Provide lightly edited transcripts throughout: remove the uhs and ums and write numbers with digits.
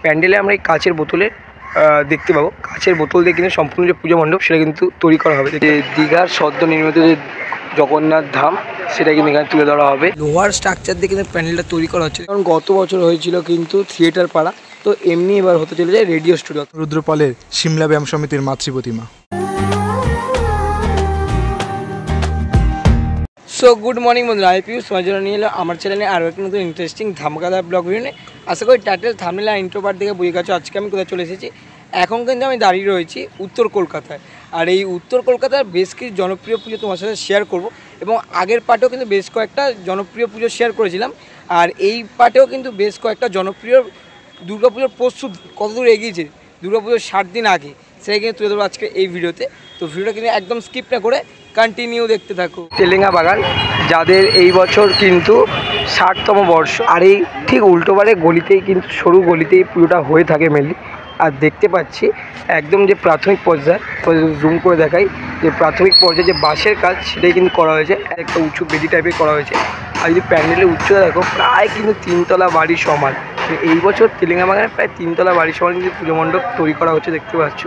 প্যান্ডেলে আমরা এই কাচের বোতলে দেখতে পাবো। কাচের বোতল দিয়ে কিন্তু সম্পূর্ণ যে পুজো মণ্ডপ সেটা কিন্তু তৈরি করা হবে। যে দীঘার সদ্য নির্মিত যে জগন্নাথ ধাম সেটা কিন্তু এখানে তুলে ধরা হবে। লোহার স্ট্রাকচার দিয়ে কিন্তু প্যান্ডেলটা তৈরি করা হচ্ছে, কারণ গত বছর হয়েছিল কিন্তু থিয়েটার পাড়া, তো এমনি এবার হতে চলে যায় রেডিও স্টুডিও। রুদ্রপালের সিমলা ব্যায়াম সমিতির মাতৃ প্রতিমা। সো গুড মর্নিং বন্ধুরা, আমি পিউষ তোমার জন্য নিয়ে এলো আমার চ্যানেলে আরও একটা নতুন ইন্টারেস্টিং ধামাকাদার ব্লগ ভিডিও নিয়ে। আশা করি টাইটেল থাম্বনেল আর ইন্ট্রো পার্ট থেকে বুঝে গেছো আজকে আমি কোথায় চলে এসেছি। এখন কিন্তু আমি দাঁড়িয়ে রয়েছি উত্তর কলকাতায়, আর এই উত্তর কলকাতার বেশ কিছু জনপ্রিয় পুজো তোমার সাথে শেয়ার করব, এবং আগের পার্টেও কিন্তু বেশ কয়েকটা জনপ্রিয় পুজো শেয়ার করেছিলাম, আর এই পার্টেও কিন্তু বেশ কয়েকটা জনপ্রিয় দুর্গাপুজোর প্রস্তুত কতদূর এগিয়েছে দুর্গাপুজোর 60 দিন আগে, সেটা কিন্তু তুলে ধরবো আজকে এই ভিডিওতে। তো ভিডিওটা কিন্তু একদম স্কিপ না করে কন্টিনিউ দেখতে থাকো। তেলেঙ্গা বাগান, যাদের এই বছর কিন্তু 60তম বর্ষ, আর এই ঠিক উল্টোবারে গলিতেই কিন্তু সরু গলিতেই পুজোটা হয়ে থাকে মেনলি। আর দেখতে পাচ্ছি একদম যে প্রাথমিক পর্যায়ে জুম করে দেখাই, যে প্রাথমিক পর্যায়ে যে বাঁশের কাজ সেটাই কিন্তু করা হয়েছে, একটা উঁচু বেদি টাইপের করা হয়েছে। আর যদি প্যান্ডেলের উচ্চতা দেখো প্রায় কিন্তু 3 তলা বাড়ির সমান। এই বছর তেলেঙ্গা বাগানে প্রায় 3 তলা বাড়ির সমান কিন্তু পুজো মণ্ডপ তৈরি করা হচ্ছে দেখতে পাচ্ছ।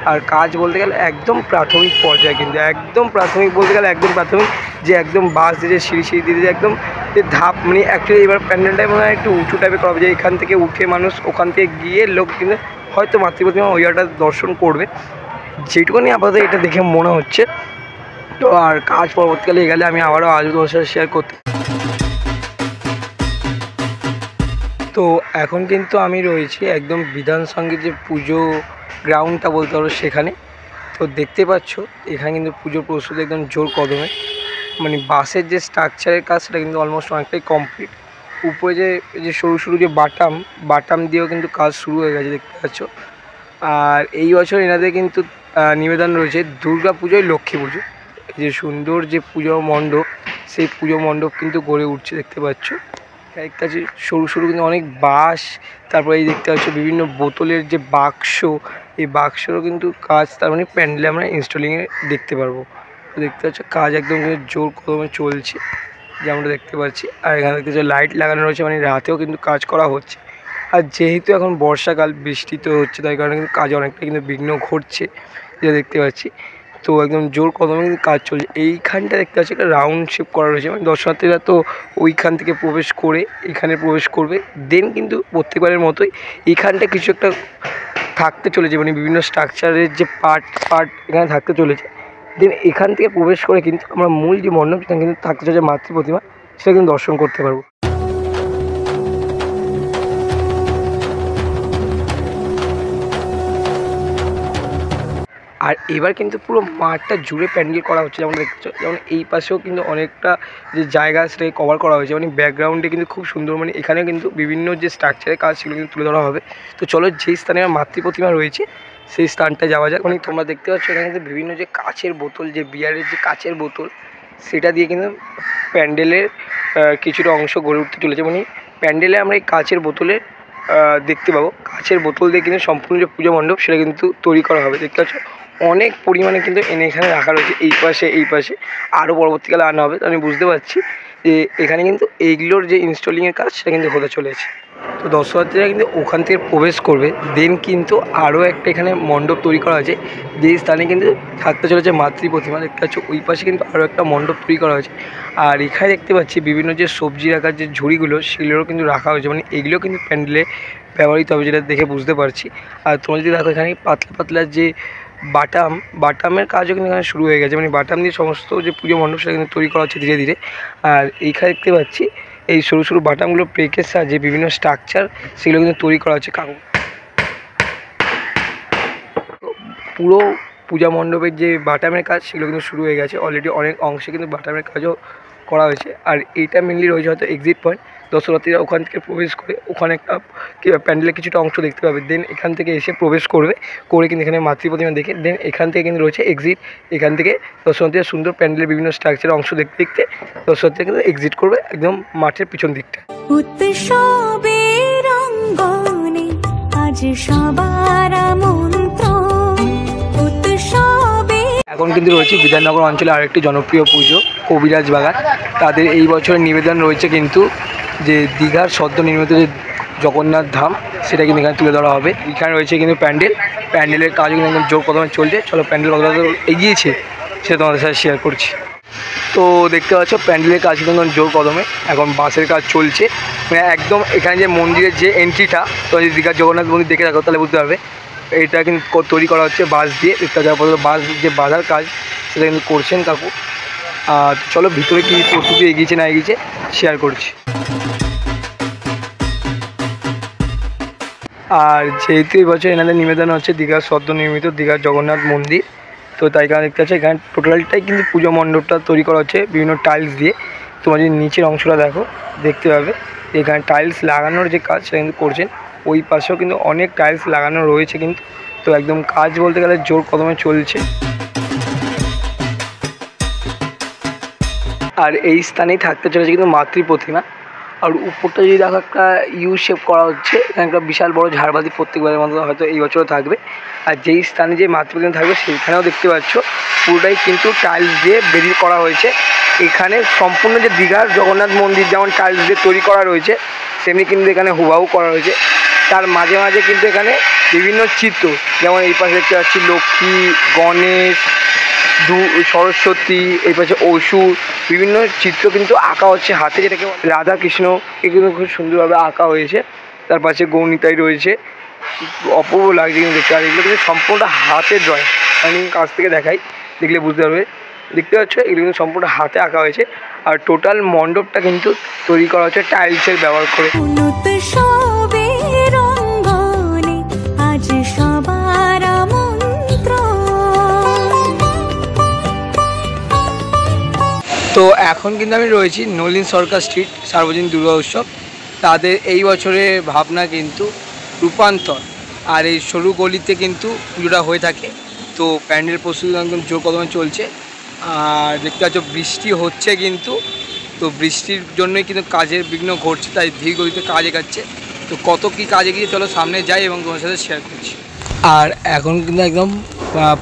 আর কাজ বলতে গেলে একদম প্রাথমিক পর্যায়ে, কিন্তু একদম প্রাথমিক বলতে গেলে একদম প্রাথমিক, যে একদম বাস দিয়ে সিঁড়ি দিয়ে একদম যে ধাপ, মানে অ্যাকচুয়ালি এবার প্যান্ডেলটাই মনে হয় একটু উঁচু টাইপের করা হবে, যে এখান থেকে উঠে মানুষ ওখান থেকে গিয়ে লোক কিন্তু হয়তো মাতৃপ্রতিমা ওইটা দর্শন করবে, যেটুকুনি আপাতত এটা দেখে মনে হচ্ছে। তো আর কাজ পরবর্তীকালে গেলে আমি আবারও আজও তোমার সাথে শেয়ার করতে। তো এখন কিন্তু আমি রয়েছি একদম বিধান সঙ্গীত যে পুজো গ্রাউন্ডটা বলতে পারো সেখানে। তো দেখতে পাচ্ছ এখানে কিন্তু পুজোর প্রস্তুতি একদম জোর কদমে, মানে বাসের যে স্ট্রাকচারের কাজ সেটা কিন্তু অলমোস্ট অনেকটাই কমপ্লিট। উপরে যে সরু যে বাটাম দিয়েও কিন্তু কাজ শুরু হয়ে গেছে দেখতে পাচ্ছ। আর এই বছর এনাদের কিন্তু নিবেদন রয়েছে দুর্গা পুজোয় লক্ষ্মী পুজো, যে সুন্দর যে পুজো মণ্ডপ, সেই পুজো মণ্ডপ কিন্তু গড়ে উঠছে দেখতে পাচ্ছ। দেখতে পাচ্ছি সরু কিন্তু অনেক বাঁশ, তারপরে এই দেখতে পাচ্ছ বিভিন্ন বোতলের যে বাক্স, এই বাক্সেরও কিন্তু কাজ তার মানে প্যান্ডেলে আমরা ইনস্টলিংয়ে দেখতে পারবো। দেখতে পাচ্ছ কাজ একদম কিন্তু জোর কদমে চলছে যেমনটা দেখতে পাচ্ছি। আর এখানে দেখতে পাচ্ছ লাইট লাগানো রয়েছে, মানে রাতেও কিন্তু কাজ করা হচ্ছে। আর যেহেতু এখন বর্ষাকাল, বৃষ্টি তো হচ্ছে, তাই কারণে কিন্তু কাজে অনেকটা কিন্তু বিঘ্ন ঘটছে যেটা দেখতে পাচ্ছি। তো একদম জোর কদমে কিন্তু কাজ চলছে। এইখানটা দেখতে পাচ্ছি একটা রাউন্ড শেপ করা রয়েছে, মানে দর্শনার্থীরা তো ওইখান থেকে প্রবেশ করে এখানে প্রবেশ করবে, দেন কিন্তু প্রত্যেকবারের মতোই এইখানটা কিছু একটা থাকতে চলেছে, মানে বিভিন্ন স্ট্রাকচারের যে পার্ট এখানে থাকতে চলেছে। দেন এখান থেকে প্রবেশ করে কিন্তু আমরা মূল যে মণ্ডপ সেখানে কিন্তু থাকতে চলেছে মাতৃ প্রতিমা, সেটা কিন্তু দর্শন করতে পারবো। আর এবার কিন্তু পুরো মাঠটা জুড়ে প্যান্ডেল করা হচ্ছে, যেমন দেখছো, যেমন এই পাশেও কিন্তু অনেকটা যে জায়গা সেটাকে কভার করা হয়েছে, মানে ব্যাকগ্রাউন্ডে কিন্তু খুব সুন্দর, মানে এখানে কিন্তু বিভিন্ন যে স্ট্রাকচারের কাজ সেগুলো কিন্তু তুলে ধরা হবে। তো চলো যেই স্থানে আমার মাতৃ প্রতিমা রয়েছে সেই স্থানটা যাওয়া যাক। মানে তোমরা দেখতে পাচ্ছ এখানে কিন্তু বিভিন্ন যে কাচের বোতল, যে বিয়ারের যে কাচের বোতল, সেটা দিয়ে কিন্তু প্যান্ডেলের কিছুটা অংশ গড়ে উঠতে চলেছে। মানে প্যান্ডেলে আমরা এই কাচের বোতলে দেখতে পাবো, কাচের বোতল দিয়ে কিন্তু সম্পূর্ণ যে পুজো মণ্ডপ সেটা কিন্তু তৈরি করা হবে দেখতে পাচ্ছ। অনেক পরিমাণে কিন্তু এনে এখানে রাখা রয়েছে, এই পাশে আরও পরবর্তীকালে আনা হবে। তো আমি বুঝতে পারছি যে এখানে কিন্তু এইগুলোর যে ইনস্টলিংয়ের কাজ সেটা কিন্তু হতে চলেছে। তো দর্শনার্থীরা কিন্তু ওখান থেকে প্রবেশ করবে, দেন কিন্তু আরও একটা এখানে মণ্ডপ তৈরি করা হয়েছে, যেই স্থানে কিন্তু থাকতে চলেছে মাতৃ প্রতিমা দেখতে পাচ্ছ। ওই পাশে কিন্তু আরও একটা মণ্ডপ তৈরি করা হয়েছে। আর এখানে দেখতে পাচ্ছি বিভিন্ন যে সবজি রাখার যে ঝুড়িগুলো সেগুলোরও কিন্তু রাখা হয়েছে, মানে এগুলো কিন্তু প্যান্ডেলে ব্যবহৃত হবে, যেটা দেখে বুঝতে পারছি। আর তোমরা যদি দেখো এখানে পাতলা যে বাটামের কাজও কিন্তু এখানে শুরু হয়ে গেছে, মানে বাটাম দিয়ে সমস্ত যে পুজো মণ্ডপ সেটা কিন্তু তৈরি করা হচ্ছে ধীরে। আর এইখানে দেখতে পাচ্ছি এই সরু বাটামগুলো প্রেকের সাহায্যে বিভিন্ন স্ট্রাকচার সেগুলো কিন্তু তৈরি করা হচ্ছে। পুরো পূজা মণ্ডপের যে বাটামের কাজ সেগুলো কিন্তু শুরু হয়ে গেছে অলরেডি, অনেক অংশে কিন্তু বাটামের কাজও করা হয়েছে। আর এইটা মেনলি রয়েছে হয়তো এক্সিট পয়েন্ট, দর্শনার্থীরা ওখান থেকে প্রবেশ করে ওখানে একটা প্যান্ডেলের কিছুটা অংশ দেখতে পাবে, দেন এখান থেকে এসে প্রবেশ করে কিন্তু এখানে মাতৃ প্রতিমা দেখে, দেন এখান থেকে কিন্তু রয়েছে এক্সিট। এখান থেকে দর্শনার্থীরা সুন্দর প্যান্ডেলের বিভিন্ন স্ট্রাকচারের অংশ দেখতে দর্শনার্থীরা কিন্তু এক্সিট করবে একদম মাঠের পিছন দিকটা। এখন কিন্তু রয়েছে বিধাননগর অঞ্চলে আরেকটি জনপ্রিয় পুজো কবিরাজ বাগান। তাদের এই বছরের নিবেদন রয়েছে কিন্তু যে দীঘার সদ্য নির্মিত যে জগন্নাথ ধাম সেটা কিন্তু এখানে তুলে ধরা হবে। এখানে রয়েছে কিন্তু প্যান্ডেলের কাজ কিন্তু একদম জোর কদমে চলছে। চলো প্যান্ডেল কতটা এগিয়েছে সেটা তোমাদের সাথে শেয়ার করছি। তো দেখতে পাচ্ছ প্যান্ডেলের কাজ কিন্তু একদম জোর কদমে, এখন বাসের কাজ চলছে। মানে একদম এখানে যে মন্দিরের যে এন্ট্রিটা, তো যদি দীঘার জগন্নাথ মন্দির দেখে রাখো তাহলে বুঝতে পারবে এটা কিন্তু তৈরি করা হচ্ছে বাঁশ দিয়ে। দেখতে পাচ্ছ বাঁশ যে বাঁধার কাজ সেটা কিন্তু করছেন কাকু। আর চলো ভিতরে কী প্রস্তুতি এগিয়েছে না এগিয়েছে শেয়ার করছি। আর যেহেতু এই বছর এনাদের নিবেদন হচ্ছে দীঘার সদ্য নির্মিত দীঘার জগন্নাথ মন্দির, তো তাই কারণে দেখতে পাচ্ছি এখানে টোটালটাই কিন্তু পুজো মণ্ডপটা তৈরি করা হচ্ছে বিভিন্ন টাইলস দিয়ে। তোমার যদি নিচের অংশটা দেখো দেখতে পাবে এখানে টাইলস লাগানোর যে কাজ সেটা কিন্তু করছেন। ওই পাশেও কিন্তু অনেক টাইলস লাগানো রয়েছে কিন্তু। তো একদম কাজ বলতে গেলে জোর কদমে চলছে। আর এই স্থানেই থাকতে চলেছে কিন্তু মাতৃ প্রতিমা। আর উপরটা যদি দেখো একটা ইউ শেপ করা হচ্ছে, এখানে একটা বিশাল বড় ঝাড়বাতি প্রত্যেকবারের মতো হয়তো এই বছরও থাকবে। আর যেই স্থানে যে মাতৃ প্রতিমা থাকবে সেইখানেও দেখতে পাচ্ছ পুরোটাই কিন্তু টাইলস দিয়ে বেরিয়ে করা হয়েছে। এখানে সম্পূর্ণ যে দীঘার জগন্নাথ মন্দির যেমন টাইলস দিয়ে তৈরি করা রয়েছে সেমনি কিন্তু এখানে হুবাহু করা রয়েছে। তার মাঝে মাঝে কিন্তু এখানে বিভিন্ন চিত্র, যেমন এই পাশে দেখতে পাচ্ছি লক্ষ্মী, গণেশ, সরস্বতী, এই পাশে অসুর, বিভিন্ন চিত্র কিন্তু আঁকা হচ্ছে হাতে, যেটাকে রাধা কৃষ্ণ এগুলো খুব সুন্দরভাবে আঁকা হয়েছে। তার পাশে গৌনিতাই রয়েছে, অপূর্ব লাগছে কিন্তু দেখতে। আর এগুলো কিন্তু সম্পূর্ণ হাতে ড্রয়িং, আমি কাছ থেকে দেখাই দেখলে বুঝতে পারবে। দেখতে পাচ্ছ এগুলো কিন্তু সম্পূর্ণ হাতে আঁকা হয়েছে। আর টোটাল মণ্ডপটা কিন্তু তৈরি করা হচ্ছে টাইলসের ব্যবহার করে। তো এখন কিন্তু আমি রয়েছি নলিন সরকার স্ট্রিট সার্বজনীন দুর্গা উৎসব। তাদের এই বছরের ভাবনা কিন্তু রূপান্তর। আর এই সরু গলিতে কিন্তু পুজোটা হয়ে থাকে। তো প্যান্ডেল প্রস্তুতি একদম জোর কদমে চলছে। আর দেখতে পাচ্ছ বৃষ্টি হচ্ছে কিন্তু, তো বৃষ্টির জন্যই কিন্তু কাজের বিঘ্ন ঘটছে, তাই ধীর গতিতে কাজ এগাচ্ছে। তো কত কী কাজ এগিয়ে চলো সামনে যাই এবং তোমার সাথে শেয়ার করছি। আর এখন কিন্তু একদম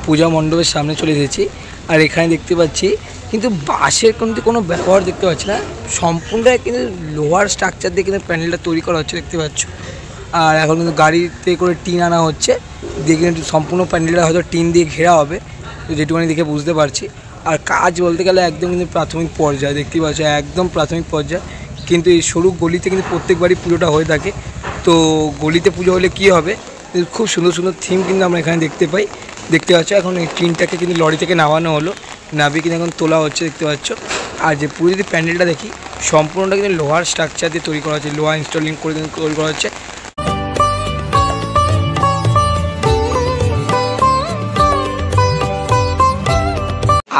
পূজা মণ্ডপের সামনে চলে এসেছি। আর এখানে দেখতে পাচ্ছি কিন্তু বাঁশের কিন্তু কোনো ব্যবহার দেখতে পাচ্ছি না, সম্পূর্ণটাই কিন্তু লোহার স্ট্রাকচার দিয়ে কিন্তু প্যান্ডেলটা তৈরি করা হচ্ছে দেখতে পাচ্ছ। আর এখন কিন্তু গাড়িতে করে টিন আনা হচ্ছে, দিয়ে কিন্তু সম্পূর্ণ প্যান্ডেলটা হয়তো টিন দিয়ে ঘেরা হবে, তো যেটুকুনি দেখে বুঝতে পারছি। আর কাজ বলতে গেলে একদম কিন্তু প্রাথমিক পর্যায়ে দেখতে পাচ্ছ, একদম প্রাথমিক পর্যায়ে। কিন্তু এই সরু গলিতে কিন্তু প্রত্যেকবারই পুজোটা হয়ে থাকে। তো গলিতে পুজো হলে কী হবে, খুব সুন্দর সুন্দর থিম কিন্তু আমরা এখানে দেখতে পাই। দেখতে পাচ্ছ এখন এই টিনটাকে কিন্তু লরি থেকে নামানো হলো, নামিয়ে কিন্তু এখন তোলা হচ্ছে দেখতে পাচ্ছ। আর যে পুরো যদি প্যান্ডেলটা দেখি সম্পূর্ণটা কিন্তু লোহার স্ট্রাকচার দিয়ে তৈরি করা হচ্ছে, লোহা ইনস্টলিং করে কিন্তু তৈরি করা হচ্ছে।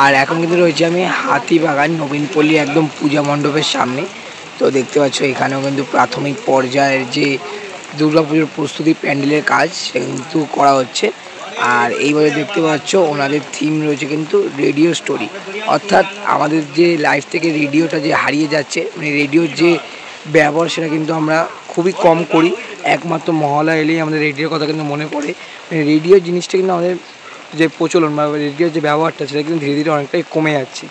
আর এখন কিন্তু রয়েছে আমি হাতিবাগান নবীনপল্লী একদম পূজা মণ্ডপের সামনে। তো দেখতে পাচ্ছ এখানেও কিন্তু প্রাথমিক পর্যায়ের যে দুর্গাপুজোর প্রস্তুতি প্যান্ডেলের কাজ সেটা কিন্তু করা হচ্ছে। আর এইভাবে দেখতে পাচ্ছ ওনাদের থিম রয়েছে কিন্তু রেডিও স্টোরি, অর্থাৎ আমাদের যে লাইফ থেকে রেডিওটা যে হারিয়ে যাচ্ছে, মানে রেডিওর যে ব্যবহার সেটা কিন্তু আমরা খুবই কম করি। একমাত্র মহালয়া এলেই আমাদের রেডিওর কথা কিন্তু মনে পড়ে। মানে রেডিও জিনিসটা কিন্তু আমাদের যে প্রচলন বা রেডিওর যে ব্যবহারটা সেটা কিন্তু ধীরে ধীরে অনেকটাই কমে যাচ্ছে।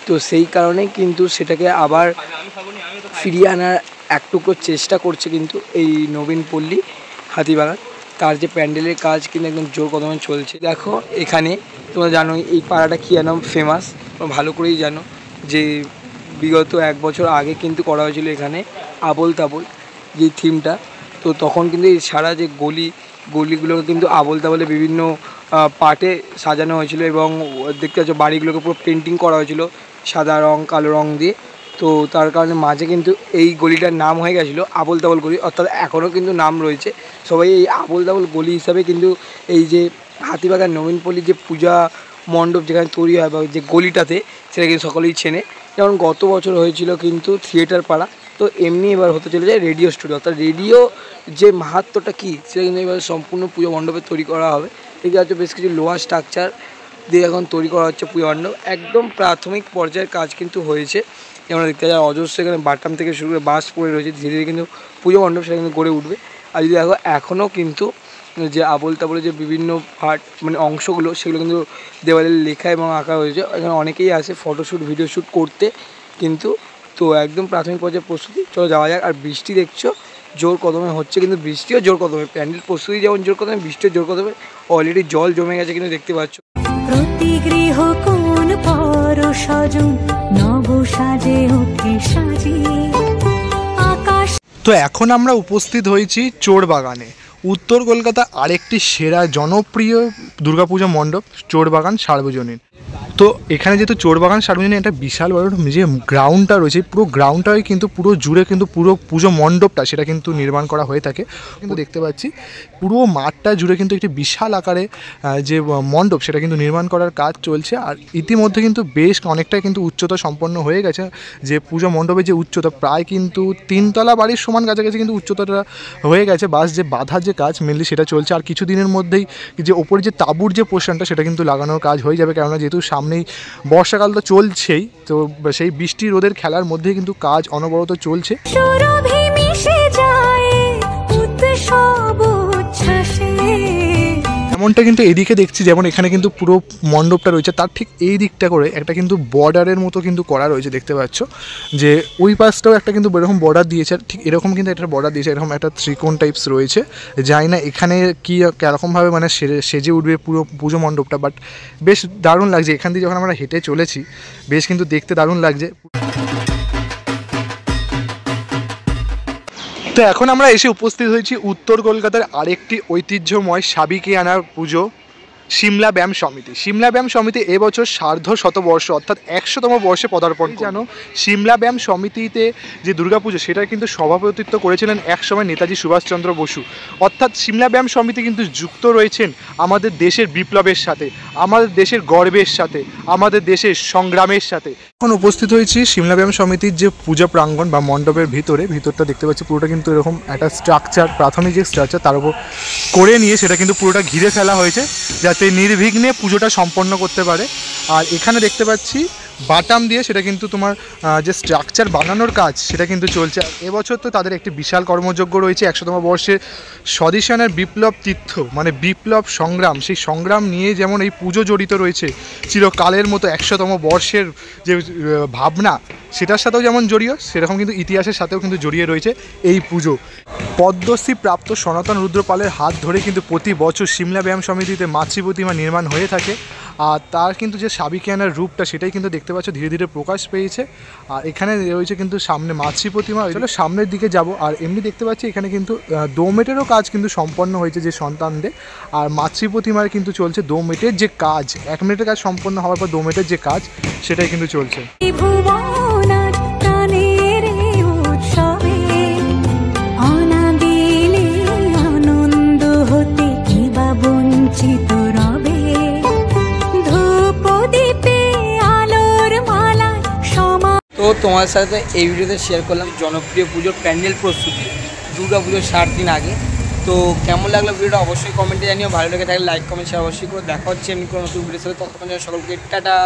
তো সেই কারণেই কিন্তু সেটাকে আবার ফিরিয়ে আনার একটুকু চেষ্টা করছে কিন্তু এই নবীনপল্লী হাতিবাগান। তার যে প্যান্ডেলের কাজ কিন্তু একদম জোর কদমে চলছে। দেখো এখানে তোমরা জানো এই পাড়াটা কী যেন ফেমাস, তোমরা ভালো করেই জানো যে বিগত 1 বছর আগে কিন্তু করা হয়েছিল এখানে আবোল তাবোল যে থিমটা। তো তখন কিন্তু এই সারা যে গলিগুলো কিন্তু আবোল তাবোলে বিভিন্ন পার্টে সাজানো হয়েছিল এবং দেখতে পাচ্ছ বাড়িগুলোকে পুরো পেন্টিং করা হয়েছিল সাদা রং কালো রং দিয়ে। তো তার কারণে মাঝে কিন্তু এই গলিটার নাম হয়ে গেছিলো আবোল তাবোল গলি, অর্থাৎ এখনও কিন্তু নাম রয়েছে। সবাই এই আবোল তাবোল গলি হিসাবে কিন্তু এই যে হাতিবাগান নবীনপল্লীর যে পূজা মণ্ডপ যেখানে তৈরি হয় বা যে গলিটাতে সেটা কিন্তু সকলেই চেনে। যেমন গত বছর হয়েছিল কিন্তু থিয়েটার পাড়া, তো এমনি এবার হতে চলে যায় রেডিও স্টুডিও। অর্থাৎ রেডিও যে মাহাত্ম্যটা কী সেটা কিন্তু এবার সম্পূর্ণ পুজো মণ্ডপে তৈরি করা হবে। ঠিক আছে, বেশ কিছু লোহার স্ট্রাকচার দিয়ে এখন তৈরি করা হচ্ছে পুজো মণ্ডপ। একদম প্রাথমিক পর্যায়ের কাজ কিন্তু হয়েছে। যেমন দেখতে যায় অজস্র এখানে বাটাম থেকে শুরু করে বাঁশ পড়ে রয়েছে, ধীরে ধীরে কিন্তু পুজো মণ্ডপ সেটা কিন্তু গড়ে উঠবে। আর যদি দেখো এখনও কিন্তু যে আবোল তাবোলে যে বিভিন্ন পার্ট মানে অংশগুলো সেগুলো কিন্তু দেওয়ালে লেখা এবং আঁকা হয়েছে। এখানে অনেকেই আসে ফটোশ্যুট ভিডিও শ্যুট করতে কিন্তু। তো একদম প্রাথমিক পর্যায়ে প্রস্তুতি, চলো যাওয়া যাক। আর বৃষ্টি দেখছো জোর কদমে হচ্ছে, কিন্তু বৃষ্টিও জোর কদমে, প্যান্ডেল প্রস্তুতি যেমন জোর কদমে, বৃষ্টিও জোর কদমে। অলরেডি জল জমে গেছে কিন্তু দেখতে পাচ্ছ। প্রতি গৃহ কোন পর সজন নব সাজে ওকে সাজিয়ে আকাশ। তো এখন আমরা উপস্থিত হয়েছি চোরবাগানে, উত্তর কলকাতা আরেকটি সেরা জনপ্রিয় দুর্গাপূজা মণ্ডপ চোরবাগান সার্বজনীন। তো এখানে যেহেতু চোরবাগান সার্বজনীন একটা বিশাল বড় যে গ্রাউন্ডটা রয়েছে, পুরো গ্রাউন্ডটাই কিন্তু পুরো জুড়ে কিন্তু পুরো পুজো মণ্ডপটা সেটা কিন্তু নির্মাণ করা হয়ে থাকে। কিন্তু দেখতে পাচ্ছি পুরো মাঠটা জুড়ে কিন্তু একটি বিশাল আকারে যে মণ্ডপ সেটা কিন্তু নির্মাণ করার কাজ চলছে। আর ইতিমধ্যে কিন্তু বেশ অনেকটাই কিন্তু উচ্চতা সম্পন্ন হয়ে গেছে, যে পুজো মণ্ডপের যে উচ্চতা প্রায় কিন্তু 3 তলা বাড়ির সমান কাছাকাছি কিন্তু উচ্চতাটা হয়ে গেছে। বাস যে বাঁধার যে কাজ মেনলি সেটা চলছে, আর কিছু দিনের মধ্যেই যে ওপরে যে তাঁবুর যে পোর্শনটা সেটা কিন্তু লাগানোর কাজ হয়ে যাবে, কেননা যেহেতু সামনেই বর্ষাকাল তো চলছেই, তো সেই বৃষ্টি রোদের খেলার মধ্যেই কিন্তু কাজ অনবরত চলছে। এমনটা কিন্তু এদিকে দেখছি, যেমন এখানে কিন্তু পুরো মণ্ডপটা রয়েছে, তার ঠিক এই দিকটা করে একটা কিন্তু বর্ডারের মতো কিন্তু করা রয়েছে, দেখতে পাচ্ছ যে ওই পাশটাও একটা কিন্তু এরকম বর্ডার দিয়েছে, ঠিক এরকম কিন্তু একটা বর্ডার দিয়েছে, এরকম একটা ত্রিকোণ টাইপস রয়েছে। জানি না এখানে কি কীরকমভাবে মানে সেজে উঠবে পুরো পুজো মণ্ডপটা, বাট বেশ দারুণ লাগছে। এখান দিয়ে যখন আমরা হেঁটে চলেছি বেশ কিন্তু দেখতে দারুণ লাগছে। তো এখন আমরা এসে উপস্থিত হয়েছি উত্তর কলকাতার আরেকটি ঐতিহ্যময় সাবিকিয়ানা পুজো সিমলা ব্যায়াম সমিতি। সিমলা ব্যায়াম সমিতি এবছর সার্ধ শতবর্ষ অর্থাৎ 100তম বর্ষে পদার্পণ। জানো সিমলা ব্যায়াম সমিতিতে যে দুর্গাপুজো সেটার কিন্তু সভাপতিত্ব করেছিলেন একসময় নেতাজি সুভাষচন্দ্র বসু। অর্থাৎ সিমলা ব্যায়াম সমিতি কিন্তু যুক্ত রয়েছেন আমাদের দেশের বিপ্লবের সাথে, আমাদের দেশের গর্বের সাথে, আমাদের দেশের সংগ্রামের সাথে। এখন উপস্থিত হয়েছি সিমলা ব্যায়াম সমিতির যে পূজা প্রাঙ্গণ বা মণ্ডপের ভিতরটা দেখতে পাচ্ছি পুরোটা কিন্তু এরকম একটা স্ট্রাকচার, প্রাথমিক যে স্ট্রাকচার তার উপর করে নিয়ে সেটা কিন্তু পুরোটা ঘিরে ফেলা হয়েছে যাতে নির্বিঘ্নে পুজোটা সম্পন্ন করতে পারে। আর এখানে দেখতে পাচ্ছি বাটাম দিয়ে সেটা কিন্তু তোমার যে স্ট্রাকচার বানানোর কাজ সেটা কিন্তু চলছে। এবছর তো তাদের একটি বিশাল কর্মযজ্ঞ রয়েছে 100তম বর্ষের স্বদেশানের বিপ্লব তীর্থ, মানে বিপ্লব সংগ্রাম, সেই সংগ্রাম নিয়ে যেমন এই পুজো জড়িত রয়েছে চিরকালের মতো 100তম বর্ষের যে ভাবনা সেটার সাথেও যেমন জড়িয়ে, সেরকম কিন্তু ইতিহাসের সাথেও কিন্তু জড়িয়ে রয়েছে এই পুজো। পদ্মশ্রী প্রাপ্ত সনাতন রুদ্রপালের হাত ধরে কিন্তু প্রতি বছর সিমলা ব্যায়াম সমিতিতে মাতৃ প্রতিমা নির্মাণ হয়ে থাকে। আর তার কিন্তু যে সাবিকিয়ানার রূপটা সেটাই কিন্তু দেখতে পাচ্ছ ধীরে ধীরে প্রকাশ পেয়েছে। আর এখানে রয়েছে কিন্তু সামনে মাতৃ প্রতিমা, ওইগুলো সামনের দিকে যাব। আর এমনি দেখতে পাচ্ছি এখানে কিন্তু দোমেটেরও কাজ কিন্তু সম্পন্ন হয়েছে যে সন্তানদের। আর মাতৃ প্রতিমার কিন্তু চলছে দোমেটের যে কাজ, 1 মিনিটের কাজ সম্পন্ন হওয়ার পর দোমেটের যে কাজ সেটাই কিন্তু চলছে। তো তোমার সাথে এই ভিডিওতে শেয়ার করলাম জনপ্রিয় পুজোর প্যান্ডেল প্রস্তুতি দুর্গা পুজোর 7 দিন আগে। তো কেমন লাগলো ভিডিওটা অবশ্যই কমেন্টে জানিও, ভালো লেগে থাকলে লাইক কমেন্ট শেয়ার অবশ্যই করে। দেখা হচ্ছে এমনি কোনো নতুন ভিডিওর সাথে, ততক্ষণ সকলকে টাটা।